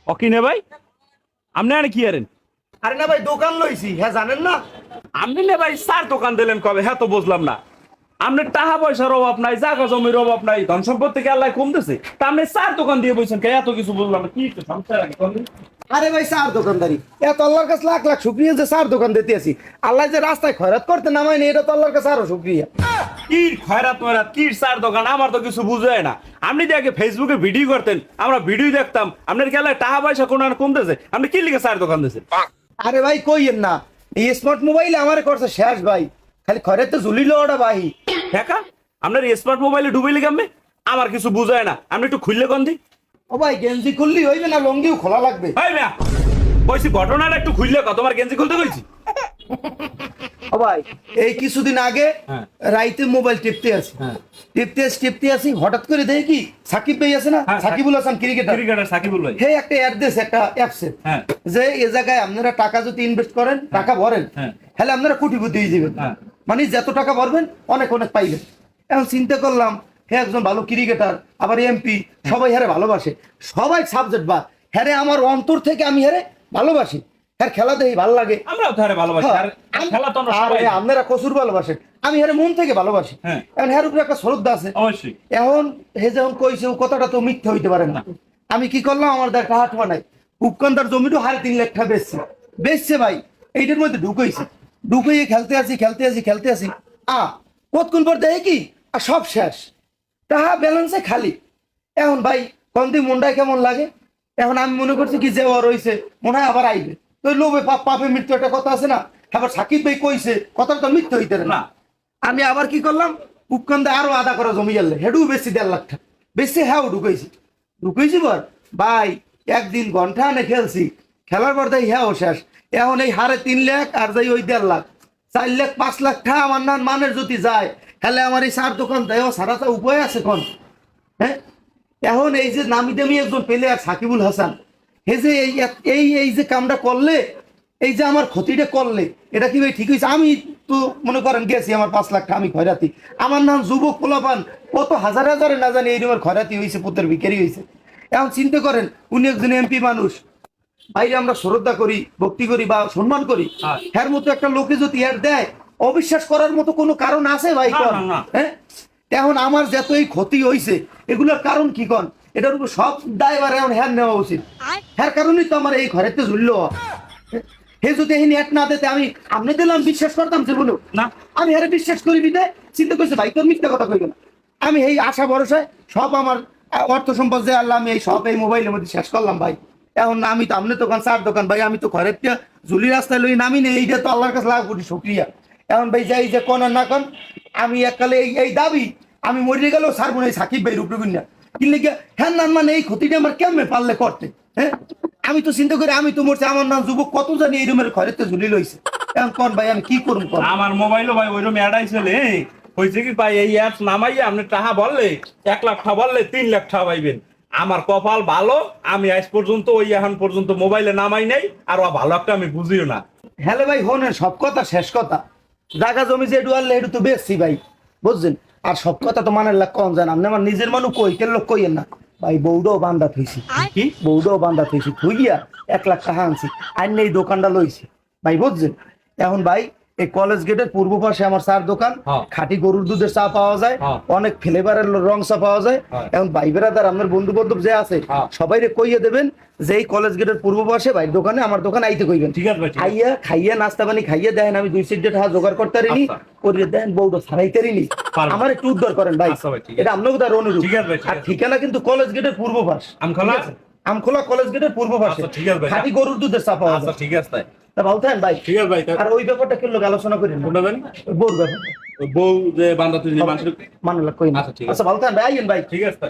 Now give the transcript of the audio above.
অকিনে ভাই আপনি আর কি আরেন? আরে না ভাই দোকান লইছি, হ্যাঁ জানেন না? আপনি না ভাই চার দোকান দিলেন কবে? হ্যাঁ তো বুঝলাম না। আপনার টাকা পয়সার অভাব নাই, জায়গা জমির অভাব নাই, ধন সম্পদ থেকে আল্লাহ কমতেছে, তা আপনি চার দোকান দিয়ে বলছেন কে? এত কিছু বুঝলাম না, কি সমস্যা লাগে? আরে ভাই চার দোকানদারি, এত আল্লাহর কাছে লাখ লাখ শুক্রিয়া যে চার দোকান দিতে আছি। আল্লাহ যে রাস্তায় খয়রাত করতে নামায়নি, এটা তো আল্লাহর কাছে আরো শুক্রিয়া। কি খয়রাত ময়রাত, কি চার দোকান? আমার তো কিছু বুঝে না। আপনি যে আগে ফেসবুকে ভিডিও করতেন, আমরা ভিডিও দেখতাম, আপনার খেলায় টাকা পয়সা কোন আর কমতেছে, আপনি কি লিখে চার দোকান দিয়েছেন? আরে ভাই কইয়েন না, এই স্মার্ট মোবাইল আমারে করছে শেষ ভাই, খালি খয়রাত তো ঝুলিল ওটা ভাই। হ্যাঁ, আপনার স্মার্ট মোবাইলে ডুবাইলে কেমনে? আমার কিছু বুঝায় না, আপনি একটু খুললে কোন দি। ও ভাই গেঞ্জি খুললি হইবে না, লঙ্গিও খোলা লাগবে? কইছি ঘটনাটা একটু খুললে কত, তোমার গেঞ্জি খুলতে কইছি। ও ভাই এই কিছুদিন আগে হ্যাঁ। রাইতে মোবাইল টিপতে আসি হঠাৎ করে দেখি কি সাকিব ভাই আছে না, হ্যাঁ, সাকিবুল হাসান ক্রিকেটার, ক্রিকেটার সাকিবুল ভাই। হে একটা অ্যাড দিয়েছে একটা অ্যাপসে, হ্যাঁ। যে এ জায়গায় আপনারা টাকা যদি ইনভেস্ট করেন, টাকা ভরেন, হ্যাঁ। হলে আপনারা কোটিপতি হয়ে যাবেন। হ্যাঁ। মানে যত টাকা ভরবেন অনেক অনেক পাইবেন। এখন চিন্তা করলাম, হে একজন ভালো ক্রিকেটার, আবার এমপি, সবাই হারে ভালোবাসে, সবাই সাবজেক্ট বা হ্যারে আমার অন্তর থেকে আমি হারে ভালোবাসি, হ্যাঁ খেলা দেখি ভালো লাগে। আমরাও তারে ভালোবাসি, আর খেলা তো আমরা সবাই। আপনারা কসুর ভালোবাসেন, আমি হারে মন থেকে ভালোবাসি। হ্যাঁ। এখন হ্যার উপরে একটা শ্রদ্ধা আছে অবশ্যই। এখন। হে যখন কইছে ও কথাটা তো মিথ্যে হইতে পারে না। আমি কি করলাম, আমার দেখা হাট নাই, উপকান্দার জমিটা 3.5 লাখ বেচছে ভাই। এইটার মধ্যে ঢুকাইয়ে খেলতে আসি কতক্ষণ পর দেখে কি আর সব শেষ, তাহা ব্যালেন্সে খালি। এখন ভাই কন্দি মনটায় কেমন লাগে। এখন আমি মনে করছি কি যে ওর রয়েছে মনে হয় আবার আইবে, তো লোভে পাপে মৃত্যু একটা কথা আছে না। আবার সাকিব ভাই কইছে, কথাটা তো মিথ্যে হইতে পারে না। আমি আবার কি করলাম, উপকান্দে আরো আদা করা জমি গেলে হেডু বেশি 1.5 লাখ টাকা বেশি, হ্যাঁ ঢুকাইছি বর ভাই। একদিন ঘন্টা আনে খেলছি, খেলার পর তাই হ্যাঁ শেষ। এখন এই হারে 3 লাখ আর যাই ওই 1.5 লাখ, 4 লাখ 5 লাখ টাকা আমার না মানের যদি যায়, হলে আমার এই চার দোকান দেয় সারাটা উপায় আছে কোন? হ্যাঁ এখন এই যে নামি দামি একজন প্লেয়ার সাকিবুল হাসান, এই যে এই এই যে কামটা করলে, এই যে আমার ক্ষতিটা করলে, এটা কি ভাই ঠিক হয়েছে? আমি তো মনে করেন গেছি আমার 5 লাখ টাকা আমি খয়রাতি, আমার নাম যুবক পোলাপান কত হাজার হাজারে না জানি এইরকম খয়রাতি হয়েছে, পুত্রের বিকারি হয়েছে। এখন চিন্তা করেন উনি একজন এমপি মানুষ, বাইরে আমরা শ্রদ্ধা করি, ভক্তি করি বা সম্মান করি, এর মতো একটা লোকে যদি এর দেয়, অবিশ্বাস করার মতো কোনো কারণ আছে ভাই? হ্যাঁ এখন আমার যতই ক্ষতি হয়েছে এগুলোর কারণ কি কন? এটার উপর সব দায়ভার এখন হ্যার নেওয়া উচিত। হ্যার কারণেই তো আমার এই ঘরেতে ঝুলল। হে যদি এই নেট না দিতে আমি আপনি দিলাম বিশ্বাস করতাম যে বলুন না, আমি হ্যারে বিশ্বাস করি বিদে চিন্তা করছি ভাই তোর মিথ্যা কথা কইব না। আমি এই আশা ভরসায় সব আমার অর্থ সম্পদ যে আল্লাহ আমি এই সব এই মোবাইলের মধ্যে শেষ করলাম ভাই। এখন আমি তো আপনি দোকান চার দোকান ভাই, আমি তো ঘরের ঝুলি রাস্তায় লই নামি নেই, এইটা তো আল্লাহর কাছে লাখ কোটি শুকরিয়া। এখন ভাই যাই যে কোন আর না কোন, আমি এককালে এই দাবি আমি মরে গেলেও ছাড়বো না এই সাকিব ভাই রূপরুবিন না কিনলে গিয়া। হ্যাঁ না মানে এই ক্ষতিটা আমার কেমনে পারলে করতে? হ্যাঁ আমি তো চিন্তা করি আমি তো মরছি, আমার নাম যুবক কত জানি এই রুমের ঘরে তো ঝুলি লইছে। এখন কোন ভাই আমি কি করুন? আমার মোবাইলও ভাই ওইরকম এড়াইছিলে হয়েছে কি ভাই, এই অ্যাপস নামাইয়া আপনি টাকা বললে 1 লাখ টাকা বললে 3 লাখ টাকা পাইবেন। আমার কপাল ভালো, আমি আজ পর্যন্ত ওই এখন পর্যন্ত মোবাইলে নামাই নাই, আর ভালো একটা আমি বুঝিও না। হ্যাঁ ভাই হনের সব কথা শেষ কথা, জায়গা জমি যে ডুয়ালে একটু তো বেশি ভাই বুঝছেন। আর সব কথা তো মানের লাগ কম জান, আপনি আমার নিজের মানুষ কই কেন লোক কইয়েন না ভাই। বউডাও বান্ধা থইছি, কি বউডাও বান্ধা থইছি, থই গিয়া 1 লাখ টাকা আনছি, আইন এই দোকানটা লইছি ভাই বুঝছেন। এখন ভাই এই কলেজ গেটের পূর্ব পাশে আমার চার দোকান, খাঁটি গরুর দুধের চা পাওয়া যায়, অনেক ফ্লেভারের রং চা পাওয়া যায়। এখন ভাই বেড়াদার আপনার বন্ধু বান্ধব যে আছে সবাই কইয়ে দেবেন যে এই কলেজ গেটের পূর্ব পাশে ভাই দোকানে আমার দোকান আইতে কইবেন। ঠিক আছে ভাই, আইয়া খাইয়া নাস্তা পানি খাইয়া দেন, আমি 2 সিট টাকা জোগাড় করতে পারিনি, করে দেন বউটা ছাড়াইতে পারিনি, আমার একটু উদ্ধার করেন ভাই। এটা আপনাকে তার অনুরোধ। আর ঠিকানা কিন্তু কলেজ গেটের পূর্ব পাশ, আমখোলা কলেজ গেটের পূর্ব পাশে, খাঁটি গরুর দুধের চা পাওয়া যায়। ঠিক আছে তা বলতেন ভাই। ঠিক আছে ভাই। আর ওই ব্যাপারটা কেন লোক আলোচনা করেন বউর ব্যাপার, বউ যে বান্ধা তুই মানুষের মানে কই না। আচ্ছা বলতেন ভাই আইয়েন ভাই। ঠিক আছে।